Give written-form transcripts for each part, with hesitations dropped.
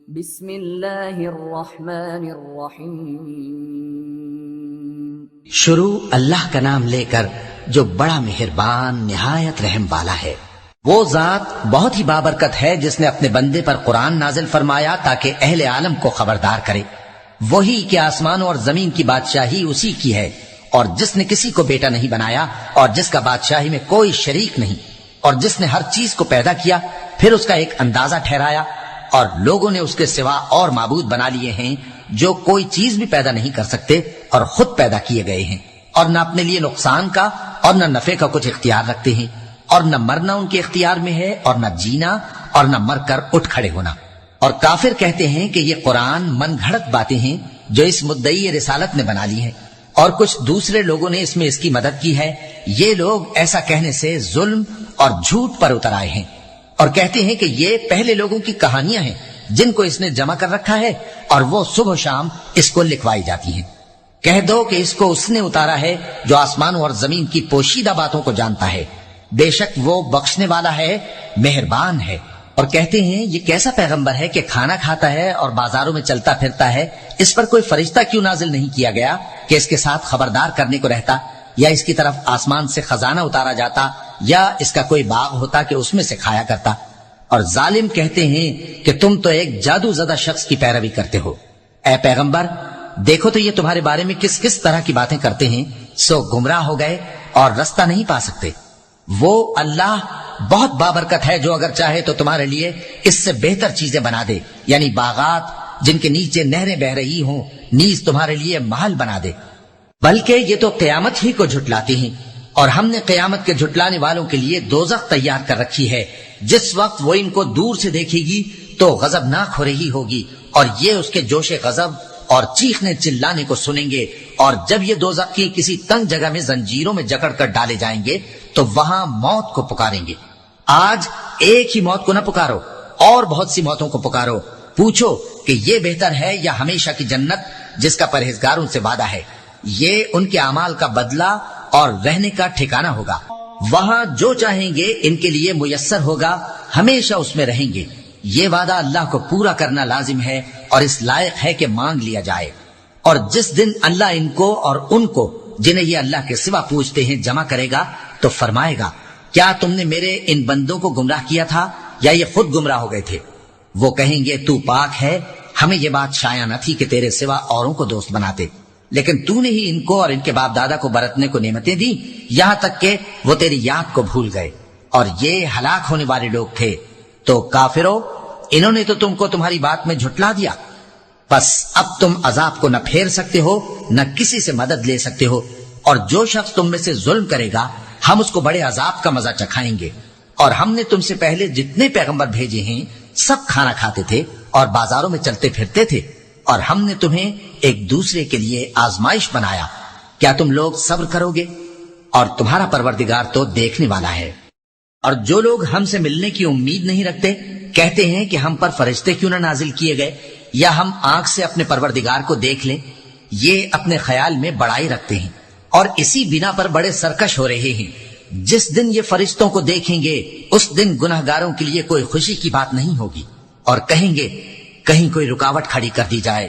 بسم اللہ الرحمن الرحیم۔ شروع اللہ کا نام لے کر جو بڑا مہربان نہایت رحم والا ہے۔ وہ ذات بہت ہی بابرکت ہے جس نے اپنے بندے پر قرآن نازل فرمایا تاکہ اہل عالم کو خبردار کرے۔ وہی کہ آسمانوں اور زمین کی بادشاہی اسی کی ہے، اور جس نے کسی کو بیٹا نہیں بنایا اور جس کا بادشاہی میں کوئی شریک نہیں، اور جس نے ہر چیز کو پیدا کیا پھر اس کا ایک اندازہ ٹھہرایا، اور لوگوں نے اس کے سوا اور معبود بنا لیے ہیں جو کوئی چیز بھی پیدا نہیں کر سکتے اور خود پیدا کیے گئے ہیں، اور نہ اپنے لیے نقصان کا اور نہ نفع کا کچھ اختیار رکھتے ہیں، اور نہ مرنا ان کے اختیار میں ہے اور نہ جینا اور نہ مر کر اٹھ کھڑے ہونا۔ اور کافر کہتے ہیں کہ یہ قرآن من گھڑت باتیں ہیں جو اس مدعی رسالت نے بنا لی ہیں، اور کچھ دوسرے لوگوں نے اس میں اس کی مدد کی ہے۔ یہ لوگ ایسا کہنے سے ظلم اور جھوٹ پر اتر آئے ہیں، اور کہتے ہیں کہ یہ پہلے لوگوں کی کہانیاں ہیں جن کو اس نے جمع کر رکھا ہے، اور وہ صبح و شام اس کو لکھوائی جاتی ہیں۔ کہہ دو کہ اس کو اس نے اتارا ہے جو آسمانوں اور زمین کی پوشیدہ باتوں کو جانتا ہے، بے شک وہ بخشنے والا ہے، مہربان ہے۔ اور کہتے ہیں یہ کیسا پیغمبر ہے کہ کھانا کھاتا ہے اور بازاروں میں چلتا پھرتا ہے، اس پر کوئی فرشتہ کیوں نازل نہیں کیا گیا کہ اس کے ساتھ خبردار کرنے کو رہتا، یا اس کی طرف آسمان سے خزانہ اتارا جاتا، یا اس کا کوئی باغ ہوتا کہ اس میں سے کھایا کرتا۔ اور ظالم کہتے ہیں کہ تم تو ایک جادو زدہ شخص کی پیروی کرتے ہو۔ اے پیغمبر دیکھو تو یہ تمہارے بارے میں کس کس طرح کی باتیں کرتے ہیں، سو گمراہ ہو گئے اور رستہ نہیں پا سکتے۔ وہ اللہ بہت بابرکت ہے جو اگر چاہے تو تمہارے لیے اس سے بہتر چیزیں بنا دے، یعنی باغات جن کے نیچے نہریں بہ رہی ہوں، نیز تمہارے لیے محل بنا دے۔ بلکہ یہ تو قیامت ہی کو جھٹلاتے ہیں، اور ہم نے قیامت کے جھٹلانے والوں کے لیے دوزخ تیار کر رکھی ہے، جس وقت وہ ان کو دور سے دیکھے گی تو غضبناک ہو رہی ہوگی، اور یہ اس کے جوش غضب اور چیخنے چلانے کو سنیں گے۔ اور جب یہ دوزخ کی کسی تنگ جگہ میں زنجیروں میں جکڑ کر ڈالے جائیں گے تو وہاں موت کو پکاریں گے۔ آج ایک ہی موت کو نہ پکارو، اور بہت سی موتوں کو پکارو، پوچھو کہ یہ بہتر ہے یا ہمیشہ کی جنت جس کا پرہیزگاروں سے وعدہ ہے۔ یہ ان کے اعمال کا بدلہ اور رہنے کا ٹھکانہ ہوگا، وہاں جو چاہیں گے ان کے لیے میسر ہوگا، ہمیشہ اس میں رہیں گے۔ یہ وعدہ اللہ کو پورا کرنا لازم ہے اور اس لائق ہے کہ مانگ لیا جائے۔ اور جس دن اللہ ان کو اور ان کو جنہیں یہ اللہ کے سوا پوچھتے ہیں جمع کرے گا تو فرمائے گا، کیا تم نے میرے ان بندوں کو گمراہ کیا تھا یا یہ خود گمراہ ہو گئے تھے؟ وہ کہیں گے تو پاک ہے، ہمیں یہ بات شایع نہ تھی کہ تیرے سوا اوروں کو دوست بناتے، لیکن تو نے ہی ان کو اور ان کے باپ دادا کو برتنے کو نعمتیں دی، یہاں تک کہ وہ تیری یاد کو بھول گئے، اور یہ ہلاک ہونے والے لوگ تھے۔ تو کافرو، انہوں نے تو تم کو تمہاری بات میں جھٹلا دیا، بس اب تم عذاب کو نہ پھیر سکتے ہو نہ کسی سے مدد لے سکتے ہو، اور جو شخص تم میں سے ظلم کرے گا ہم اس کو بڑے عذاب کا مزہ چکھائیں گے۔ اور ہم نے تم سے پہلے جتنے پیغمبر بھیجے ہیں سب کھانا کھاتے تھے اور بازاروں میں چلتے پھرتے تھے، اور ہم نے تمہیں ایک دوسرے کے لیے آزمائش بنایا، کیا تم لوگ صبر کرو گے؟ اور تمہارا پروردگار تو دیکھنے والا ہے۔ اور جو لوگ ہم سے ملنے کی امید نہیں رکھتے کہتے ہیں کہ ہم پر فرشتے کیوں نہ نازل کیے گئے، یا ہم آنکھ سے اپنے پروردگار کو دیکھ لیں۔ یہ اپنے خیال میں بڑائی رکھتے ہیں اور اسی بنا پر بڑے سرکش ہو رہے ہیں۔ جس دن یہ فرشتوں کو دیکھیں گے اس دن گناہگاروں کے لیے کوئی خوشی کی بات نہیں ہوگی، اور کہیں گے کہیں کوئی رکاوٹ کھڑی کر دی جائے۔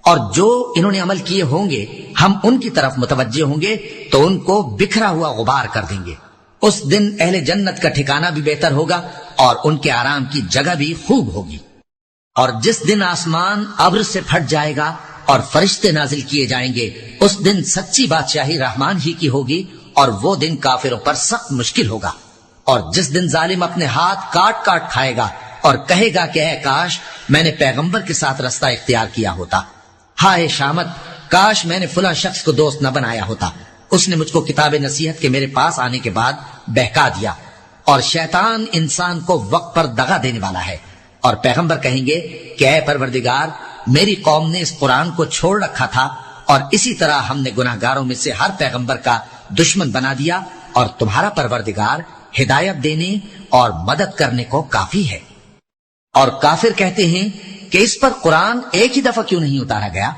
اور جو انہوں نے عمل کیے ہوں گے ہم ان کی طرف متوجہ ہوں گے تو ان کو بکھرا ہوا غبار کر دیں گے۔ اس دن اہل جنت کا ٹھکانہ بھی بہتر ہوگا اور ان کے آرام کی جگہ بھی خوب ہوگی۔ اور جس دن آسمان ابر سے پھٹ جائے گا اور فرشتے نازل کیے جائیں گے، اس دن سچی بادشاہی رحمان ہی کی ہوگی، اور وہ دن کافروں پر سخت مشکل ہوگا۔ اور جس دن ظالم اپنے ہاتھ کاٹ کاٹ کھائے گا اور کہے گا کہ اے کاش میں نے پیغمبر کے ساتھ رستہ اختیار کیا ہوتا، ہائے شامت، کاش میں نے فلاں شخص کو دوست نہ بنایا ہوتا، اس نے مجھ کو کتاب نصیحت کے میرے پاس آنے کے بعد بہکا دیا۔ اور شیطان انسان کو وقت پر دغا دینے والا ہے۔ اور پیغمبر کہیں گے کہ اے پروردگار، میری قوم نے اس قرآن کو چھوڑ رکھا تھا، اور اسی طرح ہم نے گناہگاروں میں سے ہر پیغمبر کا دشمن بنا دیا، اور تمہارا پروردگار ہدایت دینے اور مدد کرنے کو کافی ہے۔ اور کافر کہتے ہیں کہ اس پر قرآن ایک ہی دفعہ کیوں نہیں اتارا گیا؟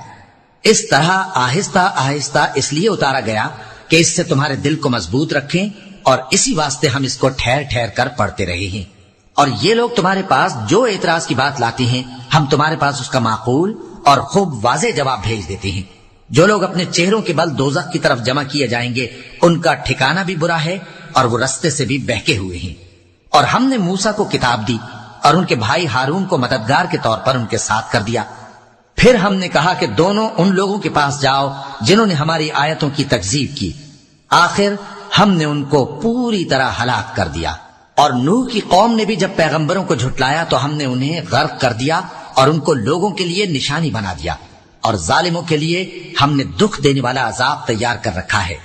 اس طرح آہستہ آہستہ اس لیے اتارا گیا کہ اس سے تمہارے دل کو مضبوط رکھیں، اور اسی واسطے ہم اس کو ٹھہر ٹھہر کر پڑھتے رہے ہیں۔ اور یہ لوگ تمہارے پاس جو اعتراض کی بات لاتے ہیں ہم تمہارے پاس اس کا معقول اور خوب واضح جواب بھیج دیتے ہیں۔ جو لوگ اپنے چہروں کے بل دوزخ کی طرف جمع کیے جائیں گے ان کا ٹھکانہ بھی برا ہے اور وہ رستے سے بھی بہکے ہوئے ہیں۔ اور ہم نے موسیٰ کو کتاب دی اور ان کے بھائی ہارون کو مددگار کے طور پر ان کے ساتھ کر دیا۔ پھر ہم نے کہا کہ دونوں ان لوگوں کے پاس جاؤ جنہوں نے ہماری آیتوں کی تکذیب کی، آخر ہم نے ان کو پوری طرح ہلاک کر دیا۔ اور نوح کی قوم نے بھی جب پیغمبروں کو جھٹلایا تو ہم نے انہیں غرق کر دیا اور ان کو لوگوں کے لیے نشانی بنا دیا، اور ظالموں کے لیے ہم نے دکھ دینے والا عذاب تیار کر رکھا ہے۔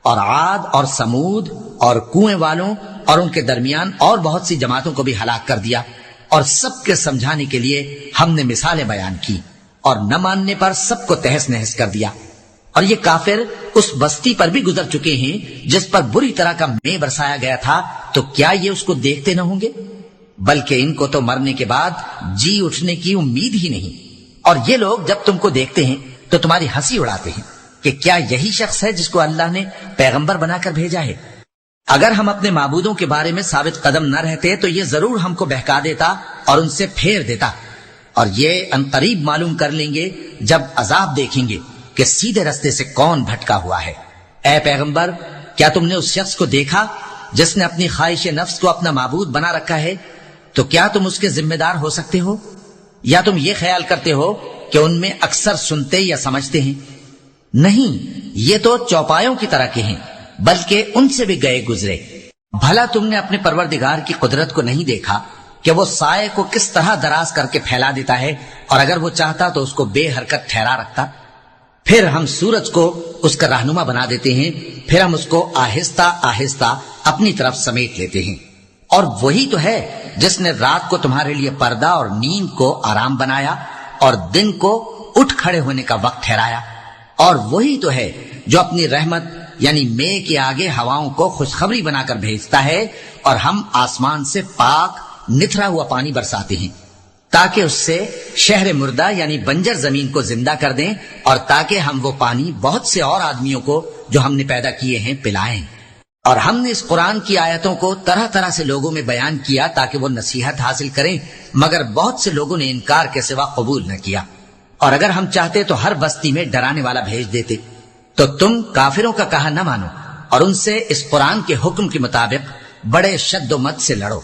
اور عاد اور سمود اور کنویں والوں اور ان کے درمیان اور بہت سی جماعتوں کو بھی ہلاک کر دیا، اور سب کے سمجھانے کے لیے ہم نے مثالیں بیان کی، اور نہ ماننے پر سب کو تہس نہس کر دیا۔ اور یہ کافر اس بستی پر بھی گزر چکے ہیں جس پر بری طرح کا مے برسایا گیا تھا، تو کیا یہ اس کو دیکھتے نہ ہوں گے؟ بلکہ ان کو تو مرنے کے بعد جی اٹھنے کی امید ہی نہیں۔ اور یہ لوگ جب تم کو دیکھتے ہیں تو تمہاری ہنسی اڑاتے ہیں کہ کیا یہی شخص ہے جس کو اللہ نے پیغمبر بنا کر بھیجا ہے؟ اگر ہم اپنے معبودوں کے بارے میں ثابت قدم نہ رہتے تو یہ ضرور ہم کو بہکا دیتا اور ان سے پھیر دیتا، اور یہ عنقریب معلوم کر لیں گے جب عذاب دیکھیں گے کہ سیدھے رستے سے کون بھٹکا ہوا ہے۔ اے پیغمبر، کیا تم نے اس شخص کو دیکھا جس نے اپنی خواہش نفس کو اپنا معبود بنا رکھا ہے؟ تو کیا تم اس کے ذمہ دار ہو سکتے ہو؟ یا تم یہ خیال کرتے ہو کہ ان میں اکثر سنتے یا سمجھتے ہیں؟ نہیں، یہ تو چوپایوں کی طرح کے ہیں، بلکہ ان سے بھی گئے گزرے۔ بھلا تم نے اپنے پروردگار کی قدرت کو نہیں دیکھا کہ وہ سائے کو کس طرح دراز کر کے پھیلا دیتا ہے، اور اگر وہ چاہتا تو اس کو بے حرکت ٹھہرا رکھتا؟ پھر ہم سورج کو اس کا رہنما بنا دیتے ہیں، پھر ہم اس کو آہستہ آہستہ اپنی طرف سمیٹ لیتے ہیں۔ اور وہی تو ہے جس نے رات کو تمہارے لیے پردہ اور نیند کو آرام بنایا اور دن کو اٹھ کھڑے ہونے کا وقت ٹھہرایا۔ اور وہی تو ہے جو اپنی رحمت یعنی مے کے آگے ہواؤں کو خوشخبری بنا کر بھیجتا ہے، اور ہم آسمان سے پاک نتھرا ہوا پانی برساتے ہیں تاکہ اس سے شہر مردہ یعنی بنجر زمین کو زندہ کر دیں، اور تاکہ ہم وہ پانی بہت سے اور آدمیوں کو جو ہم نے پیدا کیے ہیں پلائیں۔ اور ہم نے اس قرآن کی آیتوں کو طرح طرح سے لوگوں میں بیان کیا تاکہ وہ نصیحت حاصل کریں، مگر بہت سے لوگوں نے انکار کے سوا قبول نہ کیا۔ اور اگر ہم چاہتے تو ہر بستی میں ڈرانے والا بھیج دیتے، تو تم کافروں کا کہا نہ مانو اور ان سے اس قرآن کے حکم کے مطابق بڑے شد و مت سے لڑو۔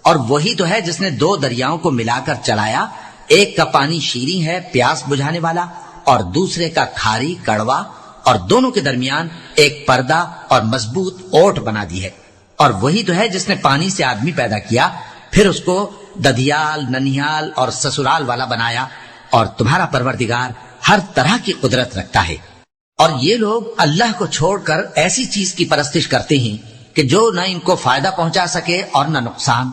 اور وہی تو ہے جس نے دو دریاؤں کو ملا کر چلایا، ایک کا پانی شیریں ہے پیاس بجھانے والا، اور دوسرے کا کھاری کڑوا، اور دونوں کے درمیان ایک پردہ اور مضبوط اوٹ بنا دی ہے۔ اور وہی تو ہے جس نے پانی سے آدمی پیدا کیا، پھر اس کو ددیال، ننیال اور سسرال والا بنایا، اور تمہارا پروردگار ہر طرح کی قدرت رکھتا ہے۔ اور یہ لوگ اللہ کو چھوڑ کر ایسی چیز کی پرستش کرتے ہیں کہ جو نہ ان کو فائدہ پہنچا سکے اور نہ نقصان،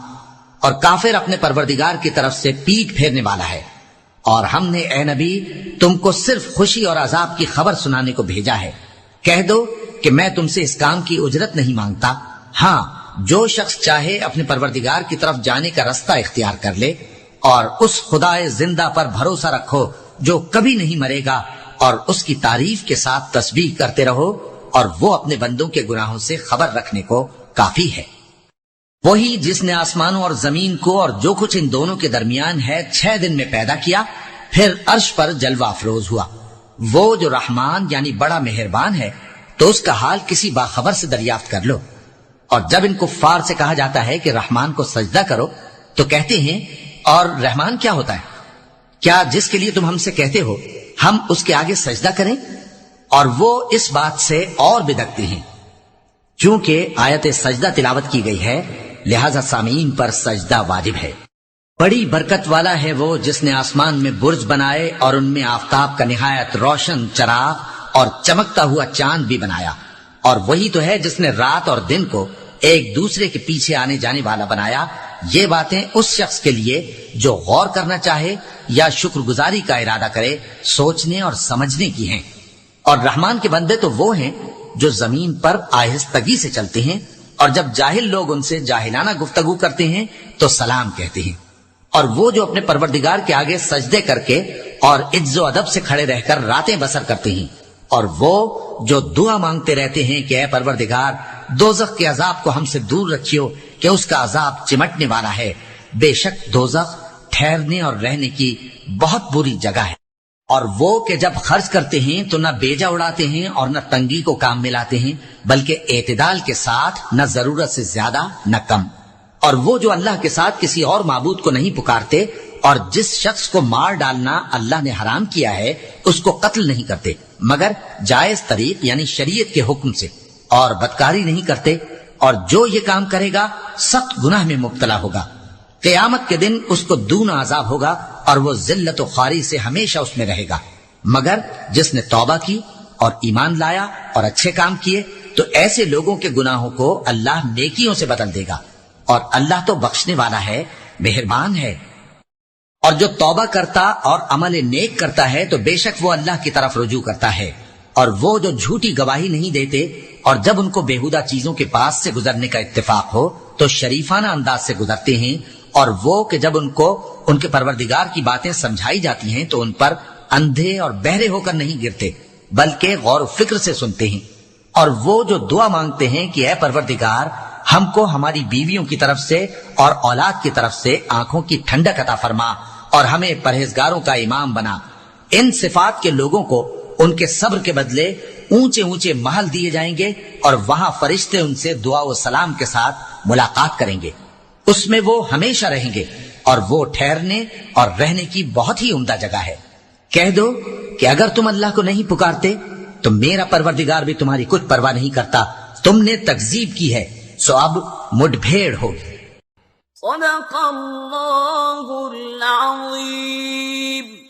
اور کافر اپنے پروردگار کی طرف سے پیٹ پھیرنے والا ہے۔ اور ہم نے اے نبی تم کو صرف خوشی اور عذاب کی خبر سنانے کو بھیجا ہے۔ کہہ دو کہ میں تم سے اس کام کی اجرت نہیں مانگتا، ہاں جو شخص چاہے اپنے پروردگار کی طرف جانے کا رستہ اختیار کر لے، اور اس خدائے زندہ پر بھروسہ رکھو جو کبھی نہیں مرے گا، اور اس کی تعریف کے ساتھ تسبیح کرتے رہو، اور وہ اپنے بندوں کے گناہوں سے خبر رکھنے کو کافی ہے۔ وہی جس نے آسمانوں اور زمین کو اور جو کچھ ان دونوں کے درمیان ہے 6 دن میں پیدا کیا، پھر عرش پر جلوہ افروز ہوا۔ وہ جو رحمان یعنی بڑا مہربان ہے، تو اس کا حال کسی باخبر سے دریافت کر لو۔ اور جب ان کفار سے کہا جاتا ہے کہ رحمان کو سجدہ کرو، تو کہتے ہیں اور رحمان کیا ہوتا ہے؟ کیا جس کے لیے تم ہم سے کہتے ہو ہم اس کے آگے سجدہ کریں؟ اور وہ اس بات سے اور بدکتے ہیں۔ چونکہ آیت سجدہ تلاوت کی گئی ہے، لہذا سامعین پر سجدہ واجب ہے۔ بڑی برکت والا ہے وہ جس نے آسمان میں برج بنائے اور ان میں آفتاب کا نہایت روشن چراغ اور چمکتا ہوا چاند بھی بنایا۔ اور وہی تو ہے جس نے رات اور دن کو ایک دوسرے کے پیچھے آنے جانے والا بنایا۔ یہ باتیں اس شخص کے لیے جو غور کرنا چاہے یا شکر گزاری کا ارادہ کرے سوچنے اور سمجھنے کی ہیں۔ اور رحمان کے بندے تو وہ ہیں جو زمین پر آہستگی سے چلتے ہیں، اور جب جاہل لوگ ان سے جاہلانہ گفتگو کرتے ہیں تو سلام کہتے ہیں۔ اور وہ جو اپنے پروردگار کے آگے سجدے کر کے اور عز و ادب سے کھڑے رہ کر راتیں بسر کرتے ہیں، اور وہ جو دعا مانگتے رہتے ہیں کہ اے پروردگار دوزخ کے عذاب کو ہم سے دور رکھیو کہ اس کا عذاب چمٹنے والا ہے، بے شک دوزخ ٹھہرنے اور رہنے کی بہت بری جگہ ہے۔ اور وہ کہ جب خرچ کرتے ہیں تو نہ بیجا اڑاتے ہیں اور نہ تنگی کو کام میں لاتے ہیں، بلکہ اعتدال کے ساتھ، نہ ضرورت سے زیادہ نہ کم۔ اور وہ جو اللہ کے ساتھ کسی اور معبود کو نہیں پکارتے، اور جس شخص کو مار ڈالنا اللہ نے حرام کیا ہے اس کو قتل نہیں کرتے مگر جائز طریق یعنی شریعت کے حکم سے، اور بدکاری نہیں کرتے، اور جو یہ کام کرے گا سخت گناہ میں مبتلا ہوگا۔ قیامت کے دن اس کو دونا عذاب ہوگا اور وہ ذلت و خواری سے ہمیشہ اس میں رہے گا، مگر جس نے توبہ کی اور ایمان لایا اور اچھے کام کیے تو ایسے لوگوں کے گناہوں کو اللہ نیکیوں سے بدل دے گا، اور اللہ تو بخشنے والا ہے، مہربان ہے۔ اور جو توبہ کرتا اور عمل نیک کرتا ہے تو بے شک وہ اللہ کی طرف رجوع کرتا ہے۔ اور وہ جو جھوٹی گواہی نہیں دیتے اور جب ان کو بےہودہ چیزوں کے پاس سے گزرنے کا اتفاق ہو تو شریفانہ انداز سے گزرتے ہیں، اور وہ کہ جب ان کو ان کے پروردگار کی باتیں سمجھائی جاتی ہیں تو ان پر اندھے اور بہرے ہو کر نہیں گرتے بلکہ غور و فکر سے سنتے ہیں۔ اور وہ جو دعا مانگتے ہیں کہ اے پروردگار ہم کو ہماری بیویوں کی طرف سے اور اولاد کی طرف سے آنکھوں کی ٹھنڈک عطا فرما اور ہمیں پرہیزگاروں کا امام بنا، ان صفات کے لوگوں کو ان کے صبر کے بدلے اونچے اونچے محل دیے جائیں گے، اور وہاں فرشتے ان سے دعا و سلام کے ساتھ ملاقات کریں گے، اس میں وہ ہمیشہ رہیں گے، اور وہ ٹھہرنے اور رہنے کی بہت ہی عمدہ جگہ ہے۔ کہہ دو کہ اگر تم اللہ کو نہیں پکارتے تو میرا پروردگار بھی تمہاری کچھ پرواہ نہیں کرتا، تم نے تکذیب کی ہے سو اب مڈ بھیڑ ہوگی۔ صدق اللہ العظیم۔